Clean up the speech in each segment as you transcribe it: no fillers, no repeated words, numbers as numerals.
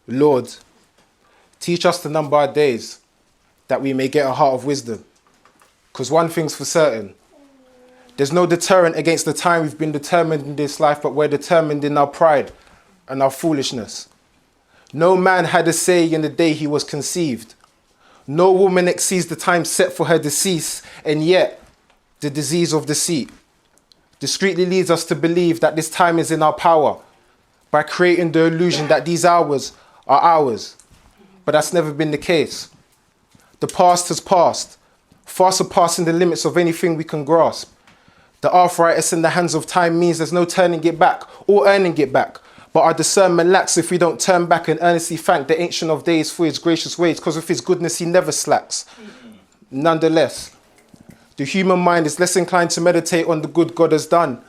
Lord, teach us to number our days, that we may get a heart of wisdom. Because one thing's for certain, there's no deterrent against the time we've been determined in this life, but we're determined in our pride and our foolishness. No man had a say in the day he was conceived. No woman exceeds the time set for her decease, and yet the disease of deceit discreetly leads us to believe that this time is in our power by creating the illusion that these hours are ours. But that's never been the case. The past has passed, far surpassing the limits of anything we can grasp. The arthritis in the hands of time means there's no turning it back or earning it back. But our discernment lacks if we don't turn back and earnestly thank the Ancient of Days for his gracious ways, because of his goodness he never slacks. Nonetheless, the human mind is less inclined to meditate on the good God has done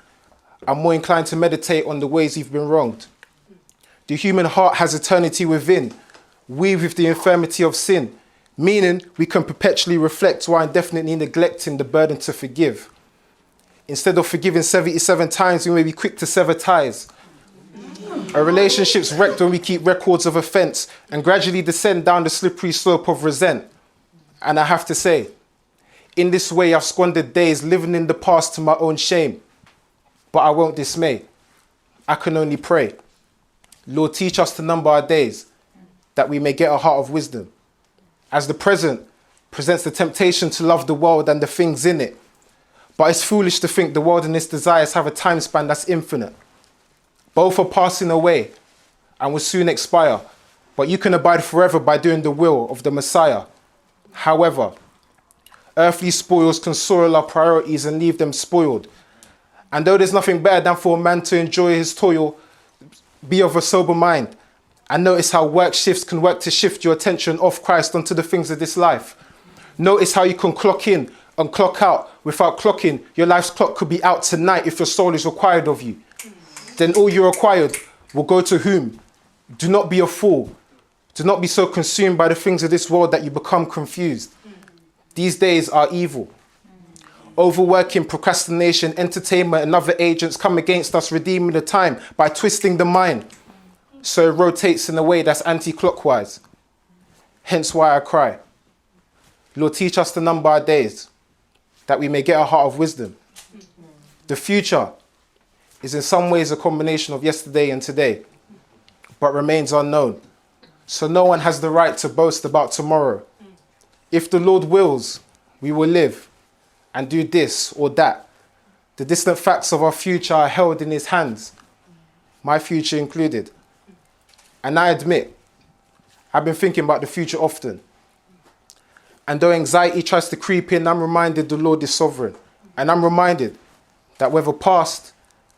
and more inclined to meditate on the ways we've been wronged. The human heart has eternity within, weaved with the infirmity of sin, meaning we can perpetually reflect while indefinitely neglecting the burden to forgive. Instead of forgiving 77 times, we may be quick to sever ties. Our relationship's wrecked when we keep records of offence and gradually descend down the slippery slope of resent. And I have to say, in this way I've squandered days living in the past to my own shame. But I won't dismay. I can only pray. Lord, teach us to number our days, that we may get a heart of wisdom. As the present presents the temptation to love the world and the things in it, but it's foolish to think the world and its desires have a time span that's infinite. Both are passing away and will soon expire, but you can abide forever by doing the will of the Messiah. However, earthly spoils can soil our priorities and leave them spoiled. And though there's nothing better than for a man to enjoy his toil, be of a sober mind and notice how work shifts can work to shift your attention off Christ onto the things of this life. Notice how you can clock in and clock out without clocking. Your life's clock could be out tonight if your soul is required of you. Then all you required will go to whom? Do not be a fool. Do not be so consumed by the things of this world that you become confused. These days are evil. Overworking, procrastination, entertainment, and other agents come against us, redeeming the time by twisting the mind. So it rotates in a way that's anti-clockwise. Hence why I cry. Lord, teach us to number our days, that we may get a heart of wisdom. The future is in some ways a combination of yesterday and today, but remains unknown. So no one has the right to boast about tomorrow. If the Lord wills, we will live and do this or that. The distant facts of our future are held in his hands, my future included. And I admit, I've been thinking about the future often. And though anxiety tries to creep in, I'm reminded the Lord is sovereign. And I'm reminded that whether past,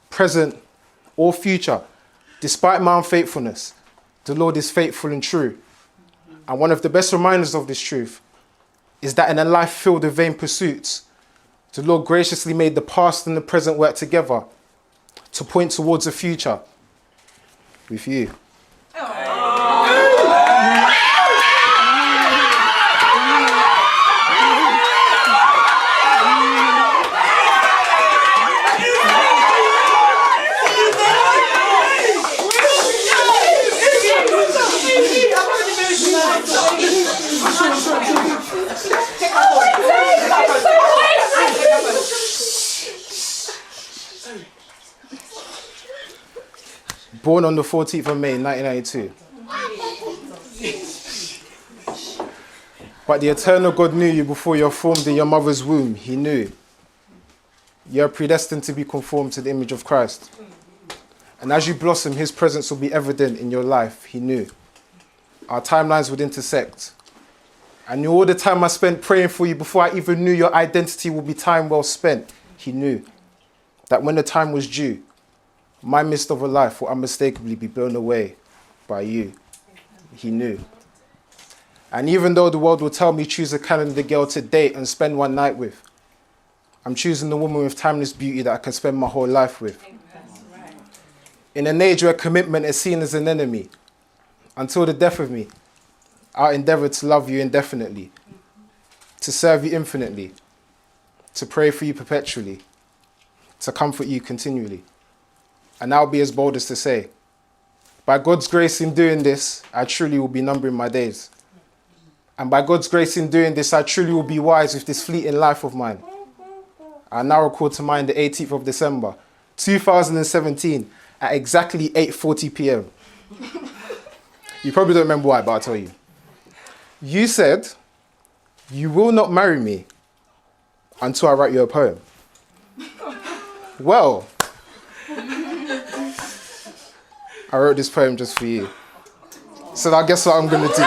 present, or future, despite my unfaithfulness, the Lord is faithful and true. And one of the best reminders of this truth is that in a life filled with vain pursuits, the Lord graciously made the past and the present work together to point towards a future with you. Born on the 14th of May, 1992. But the eternal God knew you before you were formed in your mother's womb. He knew. You are predestined to be conformed to the image of Christ. And as you blossom, his presence will be evident in your life. He knew. Our timelines would intersect. I knew all the time I spent praying for you before I even knew your identity would be time well spent. He knew that when the time was due, my mist of a life will unmistakably be blown away by you. He knew. And even though the world will tell me choose a calendar girl to date and spend one night with, I'm choosing the woman with timeless beauty that I can spend my whole life with. In an age where commitment is seen as an enemy, until the death of me, I'll endeavor to love you indefinitely, to serve you infinitely, to pray for you perpetually, to comfort you continually. And I'll be as bold as to say, By God's grace in doing this, I truly will be numbering my days. And by God's grace in doing this, I truly will be wise with this fleeting life of mine. I now recall to mind the 18th of December, 2017, at exactly 8:40 p.m. You probably don't remember why, but I'll tell you. You said, you will not marry me until I write you a poem. Well, I wrote this poem just for you. So now guess what I'm going to do?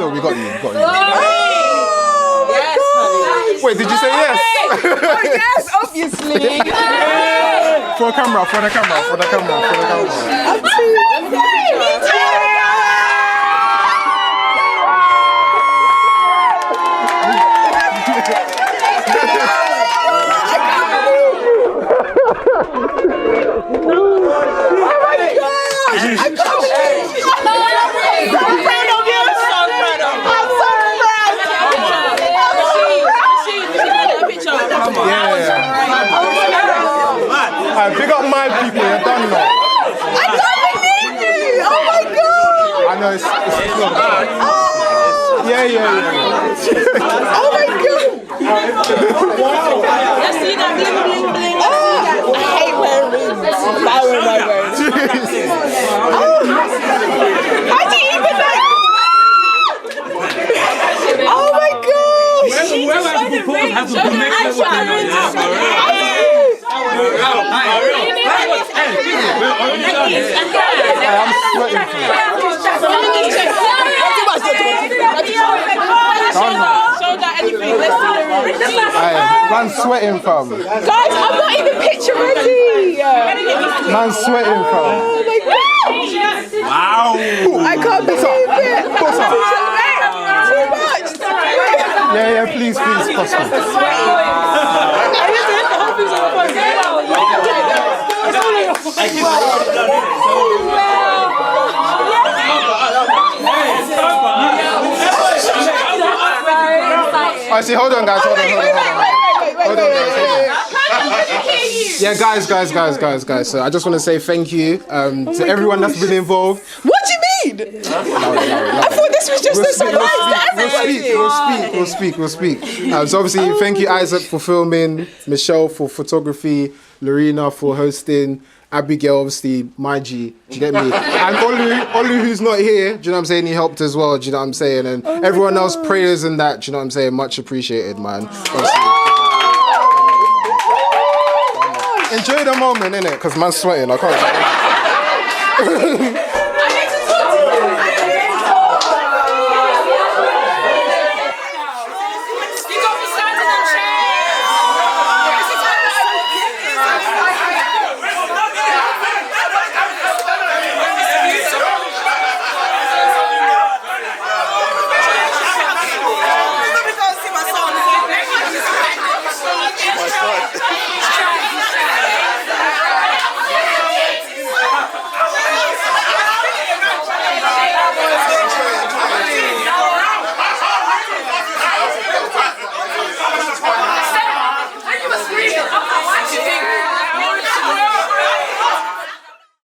We got you. Yes, honey. Wait, did you say yes? Yes, obviously. For the camera. Big up my people, you're done now. I can't believe you! Oh my god! I know it's long. Yeah. Oh my god! Let's see that bling bling bling. I hate wearing rings. I wear my rings. How do you even like? Oh my gosh! Whoever has to propose has to make sure Man's sweating, fam. Guys, I'm not even picture ready. Man's sweating, fam. Oh my god! wow. I can't believe it. Too much. Yeah, please, possible. I see, hold on, guys. Yeah, guys. So I just want to say thank you to everyone that's been involved. What do you mean? I thought this was just a surprise to everybody. We'll speak. So obviously, thank you, Isaac, for filming, Michelle for photography, Lorena for hosting, Abigail, obviously, my G, do you get me? And Olu, who's not here, do you know what I'm saying? He helped as well, do you know what I'm saying? And everyone else, prayers and that, do you know what I'm saying? Much appreciated, man. Enjoy the moment, innit? Because man's sweating, I can't.